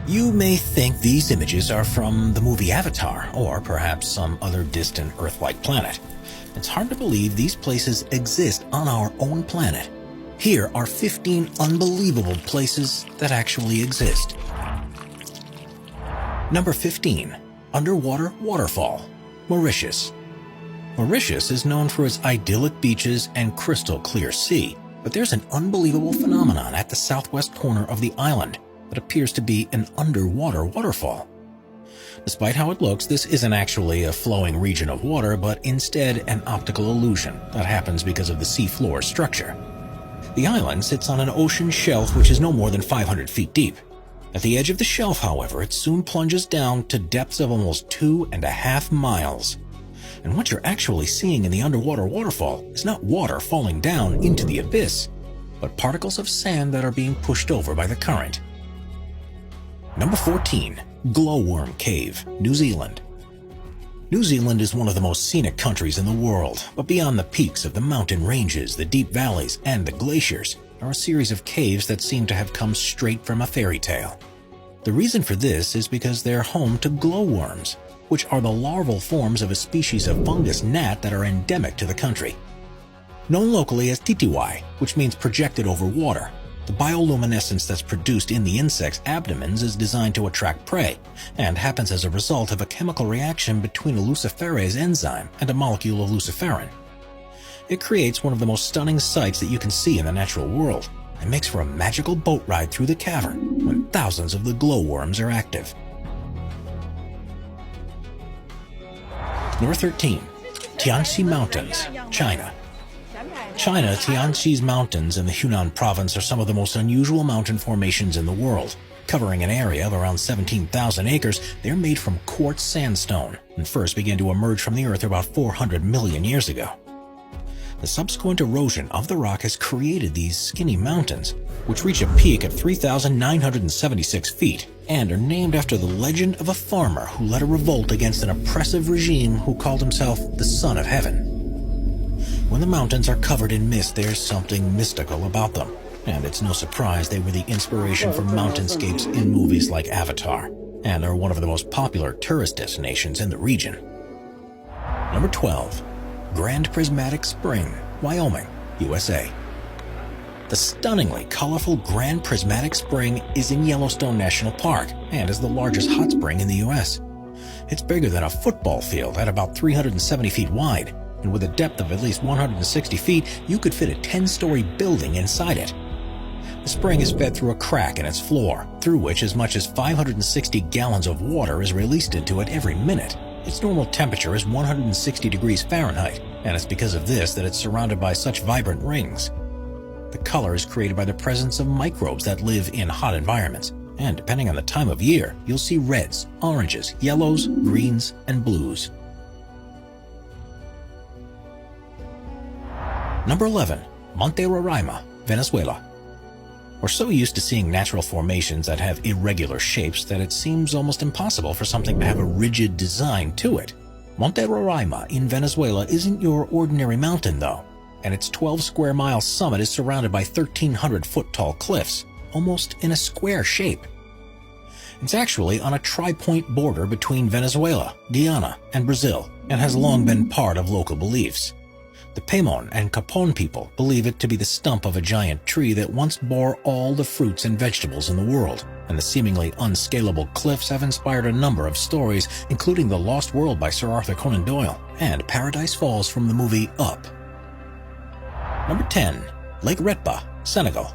You may think these images are from the movie Avatar, or perhaps some other distant Earth-like planet. It's hard to believe these places exist on our own planet. Here are 15 unbelievable places that actually exist. Number 15. Underwater Waterfall, Mauritius. Mauritius is known for its idyllic beaches and crystal clear sea, but there's an unbelievable phenomenon at the southwest corner of the island that appears to be an underwater waterfall. Despite how it looks, this isn't actually a flowing region of water, but instead an optical illusion that happens because of the seafloor structure. The island sits on an ocean shelf which is no more than 500 feet deep. At the edge of the shelf, however, it soon plunges down to depths of almost 2.5 miles. And what you're actually seeing in the underwater waterfall is not water falling down into the abyss, but particles of sand that are being pushed over by the current. Number 14. Glowworm Cave, New Zealand. New Zealand is one of the most scenic countries in the world, but beyond the peaks of the mountain ranges, the deep valleys, and the glaciers are a series of caves that seem to have come straight from a fairy tale. The reason for this is because they're home to glowworms, which are the larval forms of a species of fungus gnat that are endemic to the country. Known locally as titiwai, which means projected over water, the bioluminescence that's produced in the insect's abdomens is designed to attract prey, and happens as a result of a chemical reaction between a luciferase enzyme and a molecule of luciferin. It creates one of the most stunning sights that you can see in the natural world, and makes for a magical boat ride through the cavern when thousands of the glowworms are active. Number 13. Tianxi Mountains, China. China, Tianxi's mountains in the Hunan province are some of the most unusual mountain formations in the world. Covering an area of around 17,000 acres, they're made from quartz sandstone and first began to emerge from the earth about 400 million years ago. The subsequent erosion of the rock has created these skinny mountains, which reach a peak of 3,976 feet and are named after the legend of a farmer who led a revolt against an oppressive regime who called himself the Son of Heaven. When the mountains are covered in mist, there's something mystical about them, and it's no surprise they were the inspiration for mountainscapes in movies like Avatar, and are one of the most popular tourist destinations in the region. Number 12. Grand Prismatic Spring, Wyoming, USA. The stunningly colorful Grand Prismatic Spring is in Yellowstone National Park and is the largest hot spring in the US. It's bigger than a football field at about 370 feet wide, and with a depth of at least 160 feet, you could fit a 10-story building inside it. The spring is fed through a crack in its floor, through which as much as 560 gallons of water is released into it every minute. Its normal temperature is 160 degrees Fahrenheit, and it's because of this that it's surrounded by such vibrant rings. The color is created by the presence of microbes that live in hot environments, and depending on the time of year, you'll see reds, oranges, yellows, greens, and blues. Number 11. Monte Roraima, Venezuela. We're so used to seeing natural formations that have irregular shapes that it seems almost impossible for something to have a rigid design to it. Monte Roraima in Venezuela isn't your ordinary mountain though, and its 12-square-mile summit is surrounded by 1,300-foot-tall cliffs, almost in a square shape. It's actually on a tri-point border between Venezuela, Guyana, and Brazil, and has long been part of local beliefs. The Paimon and Capon people believe it to be the stump of a giant tree that once bore all the fruits and vegetables in the world, and the seemingly unscalable cliffs have inspired a number of stories, including The Lost World by Sir Arthur Conan Doyle and Paradise Falls from the movie Up. Number 10. Lake Retba, Senegal.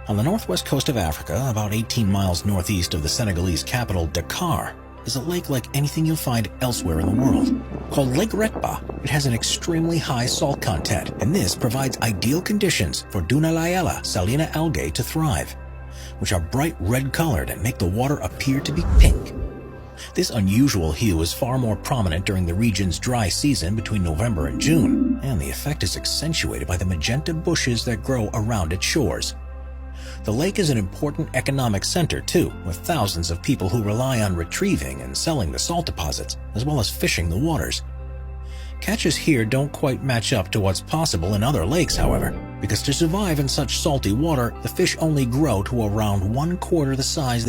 On the northwest coast of Africa, about 18 miles northeast of the Senegalese capital Dakar, is a lake like anything you'll find elsewhere in the world. Called Lake Retba, it has an extremely high salt content, and this provides ideal conditions for Dunaliella salina algae to thrive, which are bright red-colored and make the water appear to be pink. This unusual hue is far more prominent during the region's dry season between November and June, and the effect is accentuated by the magenta bushes that grow around its shores. The lake is an important economic center too, with thousands of people who rely on retrieving and selling the salt deposits, as well as fishing the waters. Catches here don't quite match up to what's possible in other lakes, however, because to survive in such salty water, the fish only grow to around 1/4 the size